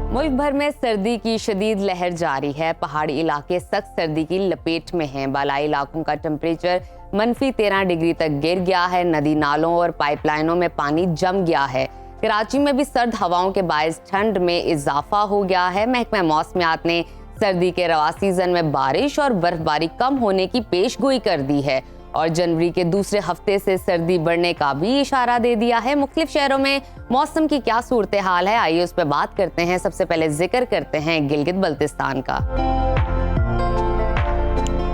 मुल्क भर में सर्दी की शदीद लहर जारी है। पहाड़ी इलाके सख्त सर्दी की लपेट में हैं। बालाई इलाकों का टेम्परेचर -13 डिग्री तक गिर गया है। नदी नालों और पाइपलाइनों में पानी जम गया है। कराची में भी सर्द हवाओं के बायस ठंड में इजाफा हो गया है। महकमा मौसमियात ने सर्दी के रवा सीजन में बारिश और बर्फबारी कम होने की पेशगोई कर दी है और जनवरी के दूसरे हफ्ते से सर्दी बढ़ने का भी इशारा दे दिया है। मुख्तलिफ शहरों में मौसम की क्या सूरत हाल है, आइए उस पर बात करते हैं। सबसे पहले जिक्र करते हैं गिलगित बल्तिस्तान का,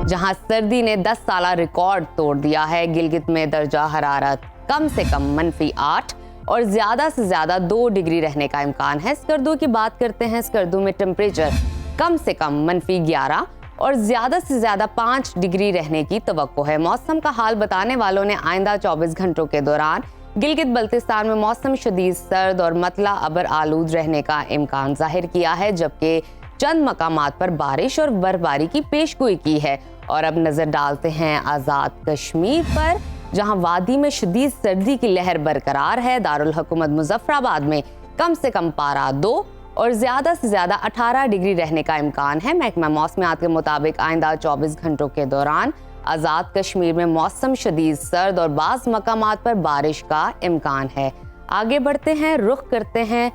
जहां सर्दी ने 10 साला रिकॉर्ड तोड़ दिया है। गिलगित में दर्जा हरारत कम से कम -8 और ज्यादा से ज्यादा 2 डिग्री रहने का इम्कान है। स्कर्दू की बात करते हैं। स्कर्दू में टेम्परेचर कम से कम -11 और ज्यादा से ज्यादा 5 डिग्री रहने की तवक्को है। मौसम का हाल बताने वालों ने आइंदा 24 घंटों के दौरान गिलगित बल्तिस्तान में मौसम शदीद सर्द और मतला अबर आलूद रहने का इम्कान जाहिर किया है, जबकि चंद मकामात पर बारिश और बर्फबारी की पेशगोई की है। और अब नजर डालते हैं आज़ाद कश्मीर पर, जहां वादी में शदीद सर्दी की लहर बरकरार है। दारुल हुकूमत मुजफ्फराबाद में कम से कम पारा 2 और ज्यादा से ज्यादा 18 डिग्री रहने का इम्कान है। महकमा मौसमियात के मुताबिक आइंदा 24 घंटों के दौरान आज़ाद कश्मीर में मौसम शदीद सर्द और बाज़ मकामात पर बारिश का इम्कान है। आगे बढ़ते हैं, रुख करते हैं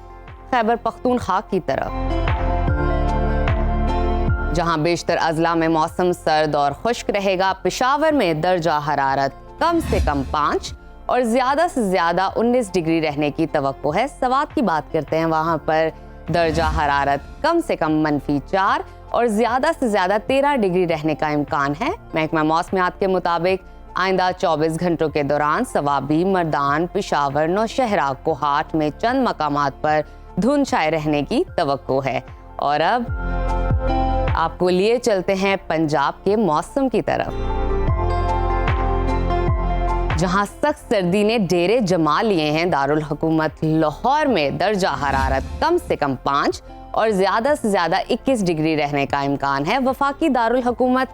खैबर पख्तूनख्वा की तरफ, जहां बेशतर अजला में मौसम सर्द और खुश्क रहेगा। पेशावर में दर्जा हरारत कम से कम 5 और ज्यादा से ज्यादा 19 डिग्री रहने की तवक्को है। सवात की बात करते हैं, वहां पर दर्जा हरारत कम से कम -4 और ज्यादा से ज्यादा 13 डिग्री रहने का इम्कान है। महकमा मौसमियात के मुताबिक आइंदा 24 घंटों के दौरान सवाबी, मर्दान, पेशावर, नौशहरा, कोहाट में चंद मकामात पर धुंध छाए रहने की तवक्को है। और अब आपको लिए चलते हैं पंजाब के मौसम की तरफ, जहां सख्त सर्दी ने डेरे जमा लिए हैं। दारुल हुकूमत लाहौर में दर्जा हरारत कम से कम 5 और ज्यादा से ज्यादा 21 डिग्री रहने का इम्कान है। वफाकी दारुल हुकूमत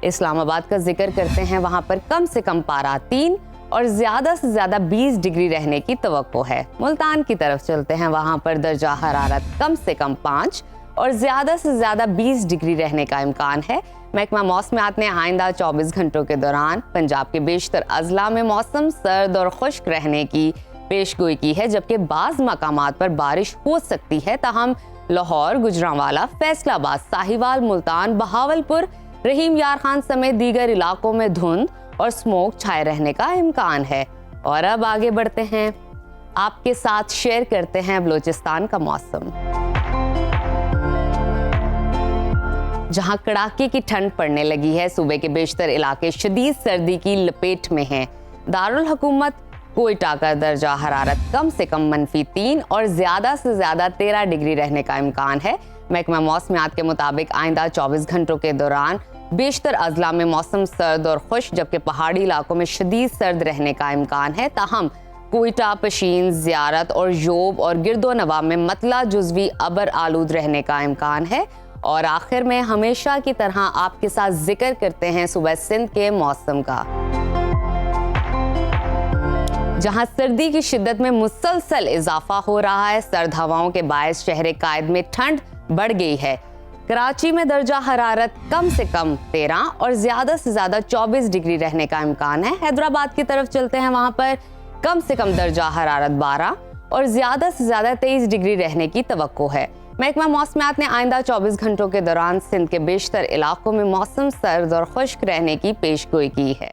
इस्लामाबाद का जिक्र करते हैं, वहां पर कम से कम पारा 3 और ज्यादा से ज्यादा 20 डिग्री रहने की तवक्को है। मुल्तान की तरफ चलते हैं, वहां पर दर्जा हरारत कम से कम 5 और ज्यादा से ज्यादा 20 डिग्री रहने का इम्कान है। महकमा मौसमियात ने आइंदा 24 घंटों के दौरान पंजाब के बेशतर अजला में मौसम सर्द और खुश्क रहने की पेशगोई की है, जबकि बाज़ मकामात पर बारिश हो सकती है। ताहम लाहौर, गुजरांवाला, फैसलाबाद, साहिवाल, मुल्तान, बहावलपुर, रहीम यार खान समेत दीगर इलाकों में धुंध और स्मोक छाए रहने का इम्कान है। और अब आगे बढ़ते हैं, आपके साथ शेयर करते हैं बलोचिस्तान का मौसम, जहां कड़ाके की ठंड पड़ने लगी है। सूबे के बेशतर इलाके शदीद सर्दी की लपेट में हैं। दारुल हुकूमत कोयटा का दर्जा हरारत कम से कम -3 और ज्यादा से ज्यादा 13 डिग्री रहने का इम्कान है। महकमा मौसमियात के मुताबिक आइंदा 24 घंटों के दौरान बेशतर अजला में मौसम सर्द और खुश्क, जबकि पहाड़ी इलाकों में शदीद सर्द रहने का इम्कान है। ताहम कोयटा, पशीन, ज़ियारत और योब और गिरदो नवा में मतला जुज़वी अबर आलूद रहने का इम्कान है। और आखिर में हमेशा की तरह आपके साथ जिक्र करते हैं सुबह सिंध के मौसम का, जहां सर्दी की शिद्दत में मुसलसल इजाफा हो रहा है। सर्द हवाओं के बायस शहर कायद में ठंड बढ़ गई है। कराची में दर्जा हरारत कम से कम 13 और ज्यादा से ज्यादा 24 डिग्री रहने का इम्कान है। हैदराबाद की तरफ चलते हैं, वहां पर कम से कम दर्जा हरारत 12 और ज्यादा से ज्यादा 23 डिग्री रहने की तवक्को है। महकमा मौसमियात ने आइंदा 24 घंटों के दौरान सिंध के बेशतर इलाकों में मौसम सर्द और खुश्क रहने की पेशगोई की है।